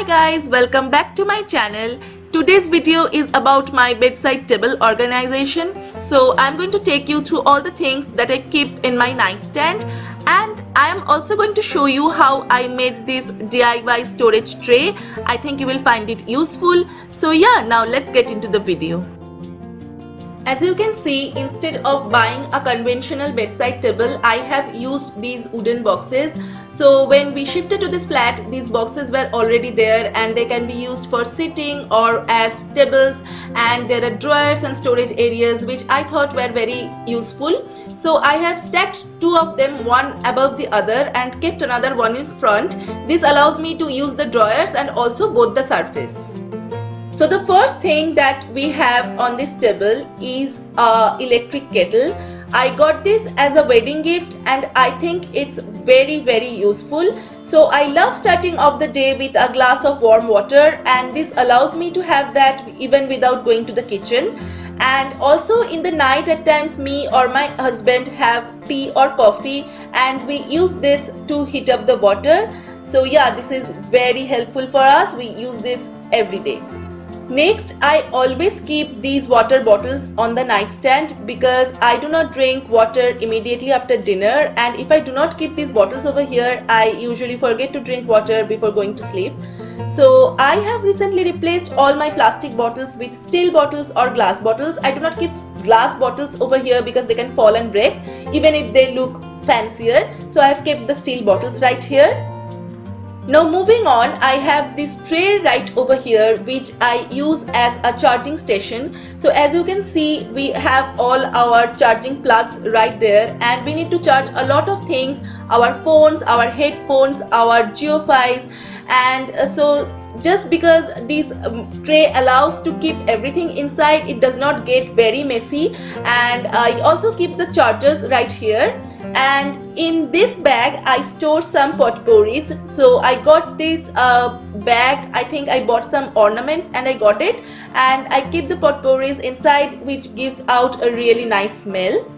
guys, welcome back to my channel. Today's video is about my bedside table organization. So I'm going to take you through all the things that I keep in my nightstand, and I am also going to show you how I made this DIY storage tray. I think you will find it useful. So yeah, now let's get into the video. As you can see, instead of buying a conventional bedside table, I have used these wooden boxes. So when we shifted to this flat, these boxes were already there and they can be used for sitting or as tables, and there are drawers and storage areas which I thought were very useful. So I have stacked two of them one above the other and kept another one in front. This allows me to use the drawers and also both the surface. So the first thing that we have on this table is a electric kettle. I got this as a wedding gift and I think it's very useful. So I love starting off the day with a glass of warm water, and this allows me to have that even without going to the kitchen. And also in the night at times me or my husband have tea or coffee and we use this to heat up the water. So yeah, this is very helpful for us. We use this every day. Next, I always keep these water bottles on the nightstand because I do not drink water immediately after dinner, and if I do not keep these bottles over here, I usually forget to drink water before going to sleep. So I have recently replaced all my plastic bottles with steel bottles or glass bottles. I do not keep glass bottles over here because they can fall and break even if they look fancier. So I have kept the steel bottles right here. Now moving on, I have this tray right over here which I use as a charging station. So as you can see, we have all our charging plugs right there, and we need to charge a lot of things, our phones, our headphones, our JioFis, and so just because this tray allows to keep everything inside, it does not get very messy. And I also keep the chargers right here. And in this bag I store some potpourris. So I got this bag, I think I bought some ornaments and I got it, and I keep the potpourris inside, which gives out a really nice smell.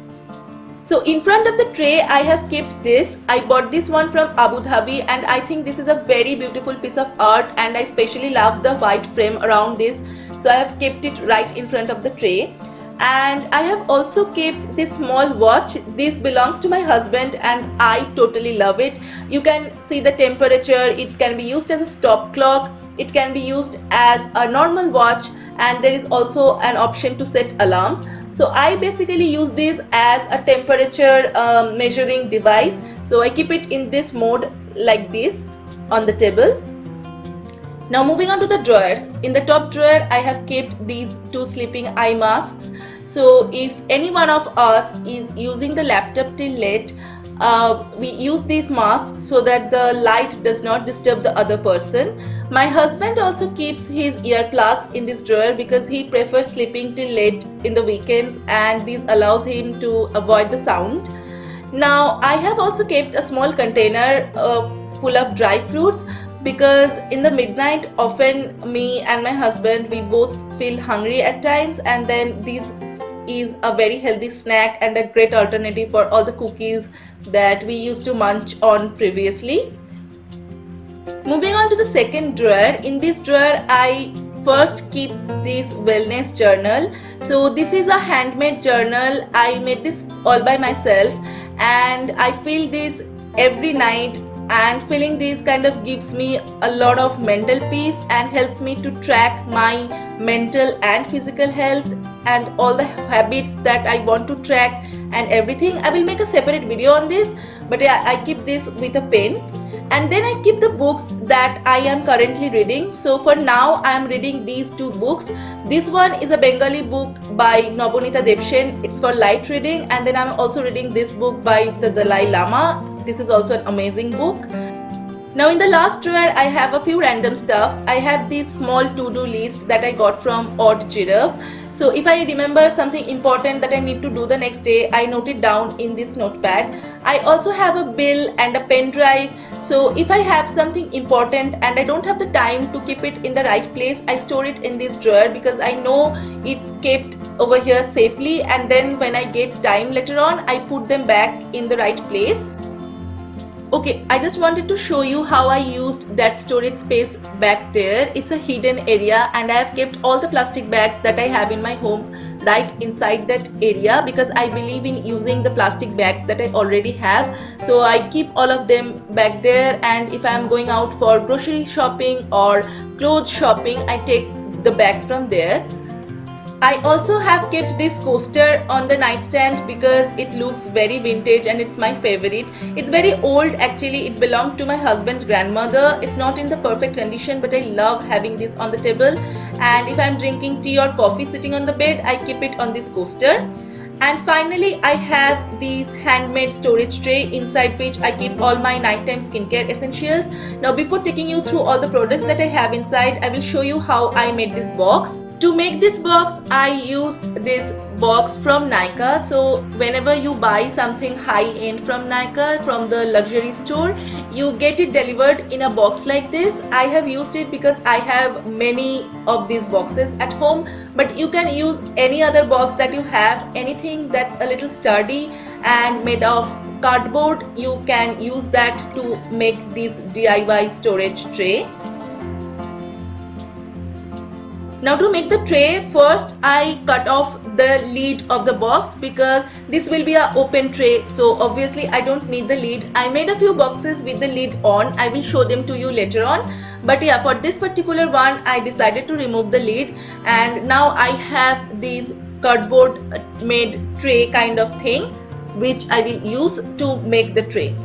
So in front of the tray I have kept this. I bought this one from Abu Dhabi and I think this is a very beautiful piece of art, and I especially love the white frame around this. So I have kept it right in front of the tray. And I have also kept this small watch. This belongs to my husband and I totally love it. You can see the temperature. It can be used as a stop clock. It can be used as a normal watch, and there is also an option to set alarms. So I basically use this as a temperature measuring device. So I keep it in this mode like this on the table. Now moving on to the drawers. In the top drawer I have kept these two sleeping eye masks. So if any one of us is using the laptop till late, we use these masks so that the light does not disturb the other person. My husband also keeps his earplugs in this drawer because he prefers sleeping till late in the weekends, and this allows him to avoid the sound. Now I have also kept a small container full of dry fruits, because in the midnight often me and my husband, we both feel hungry at times, and then this is a very healthy snack and a great alternative for all the cookies that we used to munch on previously. Moving on to the second drawer. In this drawer I first keep this wellness journal. So this is a handmade journal. I made this all by myself and I fill this every night, and filling this kind of gives me a lot of mental peace and helps me to track my mental and physical health and all the habits that I want to track and everything. I will make a separate video on this, but I keep this with a pen. And then I keep the books that I am currently reading. So for now I am reading these two books. This one is a Bengali book by Nobonita Devsen. It's for light reading, and then I'm also reading this book by the Dalai Lama. This is also an amazing book. Now in the last drawer I have a few random stuffs. I have this small to-do list that I got from Odd Giraffe. So if I remember something important that I need to do the next day, I note it down in this notepad. I also have a bill and a pen drive. So if I have something important and I don't have the time to keep it in the right place, I store it in this drawer because I know it's kept over here safely, and then when I get time later on, I put them back in the right place. Okay, I just wanted to show you how I used that storage space back there. It's a hidden area and I have kept all the plastic bags that I have in my home right inside that area because I believe in using the plastic bags that I already have. So I keep all of them back there, and if I am going out for grocery shopping or clothes shopping, I take the bags from there. I also have kept this coaster on the nightstand because it looks very vintage and it's my favorite. It's very old actually, it belonged to my husband's grandmother. It's not in the perfect condition, but I love having this on the table. And if I'm drinking tea or coffee sitting on the bed, I keep it on this coaster. And finally, I have this handmade storage tray inside which I keep all my nighttime skincare essentials. Now before taking you through all the products that I have inside, I will show you how I made this box. To make this box, I used this box from Nykaa. So whenever you buy something high-end from Nykaa, from the luxury store, you get it delivered in a box like this. I have used it because I have many of these boxes at home, but you can use any other box that you have, anything that's a little sturdy and made of cardboard. You can use that to make this DIY storage tray. Now to make the tray, first I cut off the lid of the box because this will be an open tray, so obviously I don't need the lid. I made a few boxes with the lid on. I will show them to you later on, but yeah, for this particular one I decided to remove the lid, and now I have this cardboard made tray kind of thing which I will use to make the tray.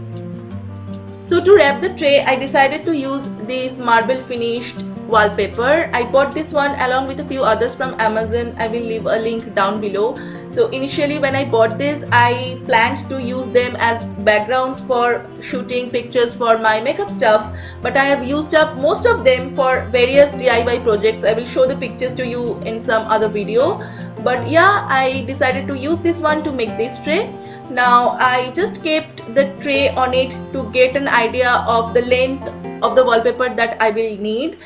So to wrap the tray, I decided to use this marble finished wallpaper. I bought this one along with a few others from Amazon. I will leave a link down below. So initially when I bought this, I planned to use them as backgrounds for shooting pictures for my makeup stuffs, but I have used up most of them for various DIY projects. I will show the pictures to you in some other video, but yeah, I decided to use this one to make this tray. Now I just kept the tray on it to get an idea of the length of the wallpaper that I will need.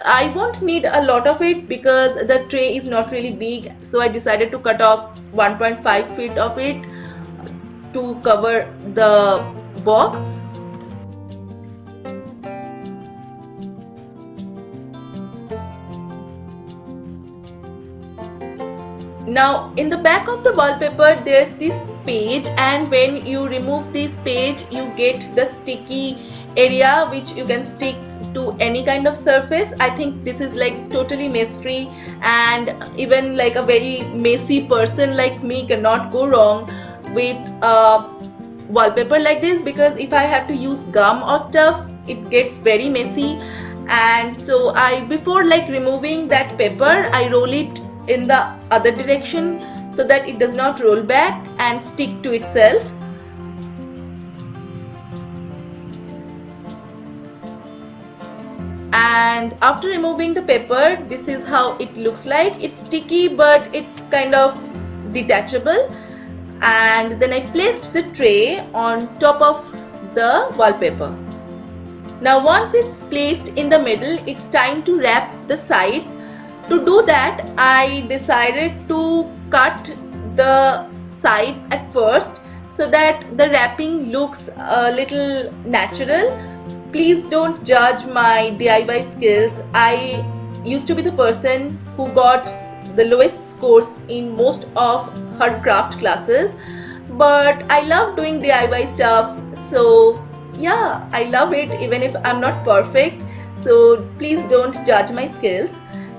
I won't need a lot of it because the tray is not really big, so I decided to cut off 1.5 feet of it to cover the box. Now in the back of the wallpaper there's this page, and when you remove this page you get the sticky area which you can stick to any kind of surface. I think this is like totally mess free, and even like a very messy person like me cannot go wrong with a wallpaper like this, because if I have to use gum or stuff it gets very messy. And so before like removing that paper, I roll it in the other direction so that it does not roll back and stick to itself. And after removing the paper, this is how it looks like. It's sticky but it's kind of detachable. And then I placed the tray on top of the wallpaper. Now once it's placed in the middle, it's time to wrap the sides. To do that, I decided to cut the sides at first so that the wrapping looks a little natural. Please don't judge my DIY skills. I used to be the person who got the lowest scores in most of her craft classes, but I love doing DIY stuff, so yeah, I love it even if I'm not perfect. So please don't judge my skills.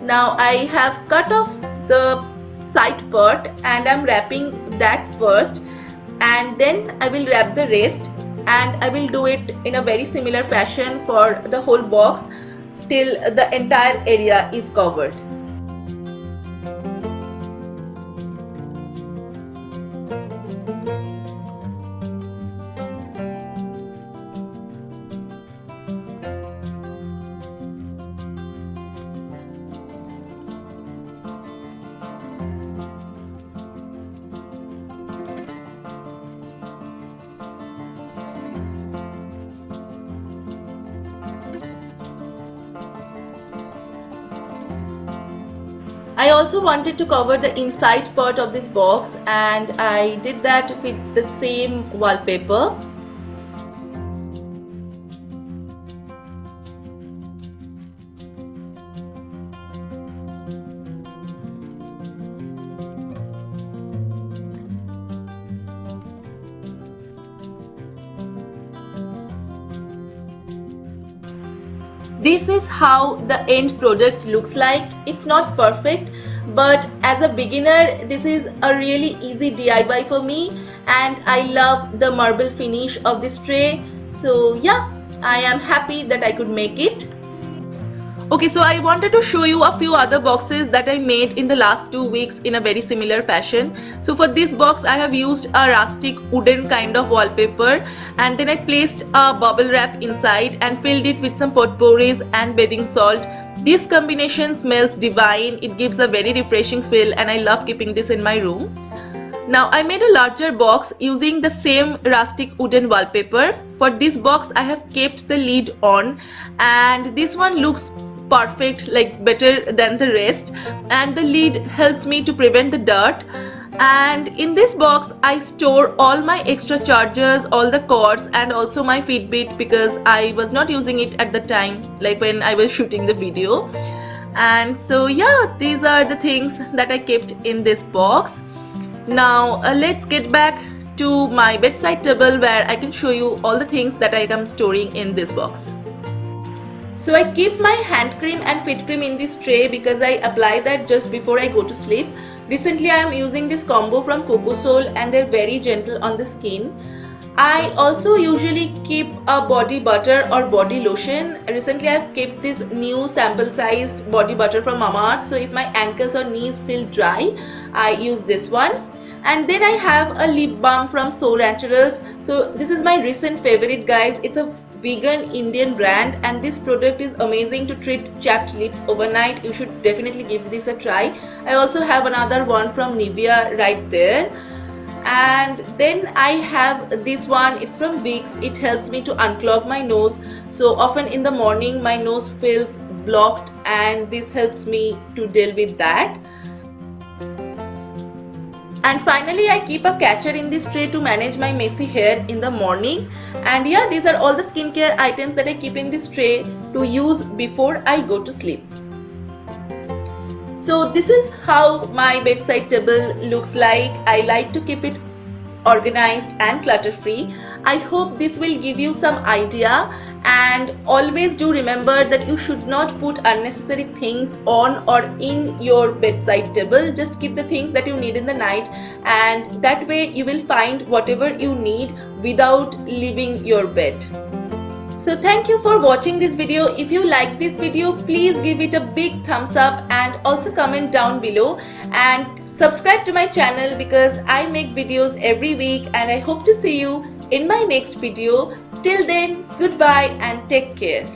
Now I have cut off the side part and I'm wrapping that first, and then I will wrap the rest, and I will do it in a very similar fashion for the whole box till the entire area is covered. I also wanted to cover the inside part of this box, and I did that with the same wallpaper. This is how the end product looks like. It's not perfect, but as a beginner this is a really easy DIY for me, and I love the marble finish of this tray. So yeah, I am happy that I could make it. Okay, so I wanted to show you a few other boxes that I made in the last 2 weeks in a very similar fashion. So for this box I have used a rustic wooden kind of wallpaper, and then I placed a bubble wrap inside and filled it with some potpourris and bathing salt. This combination smells divine. It gives a very refreshing feel and I love keeping this in my room. Now I made a larger box using the same rustic wooden wallpaper. For this box I have kept the lid on, and this one looks perfect, like better than the rest, and the lid helps me to prevent the dirt. And in this box I store all my extra chargers, all the cords, and also my Fitbit because I was not using it at the time, like when I was shooting the video. And so yeah, these are the things that I kept in this box. Now let's get back to my bedside table where I can show you all the things that I am storing in this box. So I keep my hand cream and feet cream in this tray because I apply that just before I go to sleep. Recently I am using this combo from Cocosol and they're very gentle on the skin. I also usually keep a body butter or body lotion. Recently I have kept this new sample sized body butter from Mamaearth, so if my ankles or knees feel dry, I use this one. And then I have a lip balm from So Naturals. So this is my recent favorite, guys. It's a vegan Indian brand and this product is amazing to treat chapped lips overnight. You should definitely give this a try. I also have another one from Nivea right there. And then I have this one. It's from Vicks. It helps me to unclog my nose. So often in the morning my nose feels blocked and this helps me to deal with that. And finally I keep a catcher in this tray to manage my messy hair in the morning. And yeah, these are all the skincare items that I keep in this tray to use before I go to sleep. So this is how my bedside table looks like. I like to keep it organized and clutter free. I hope this will give you some idea, and always do remember that you should not put unnecessary things on or in your bedside table. Just keep the things that you need in the night, and that way you will find whatever you need without leaving your bed. So thank you for watching this video. If you like this video, please give it a big thumbs up and also comment down below and subscribe to my channel because I make videos every week, and I hope to see you in my next video. Till then, goodbye and take care.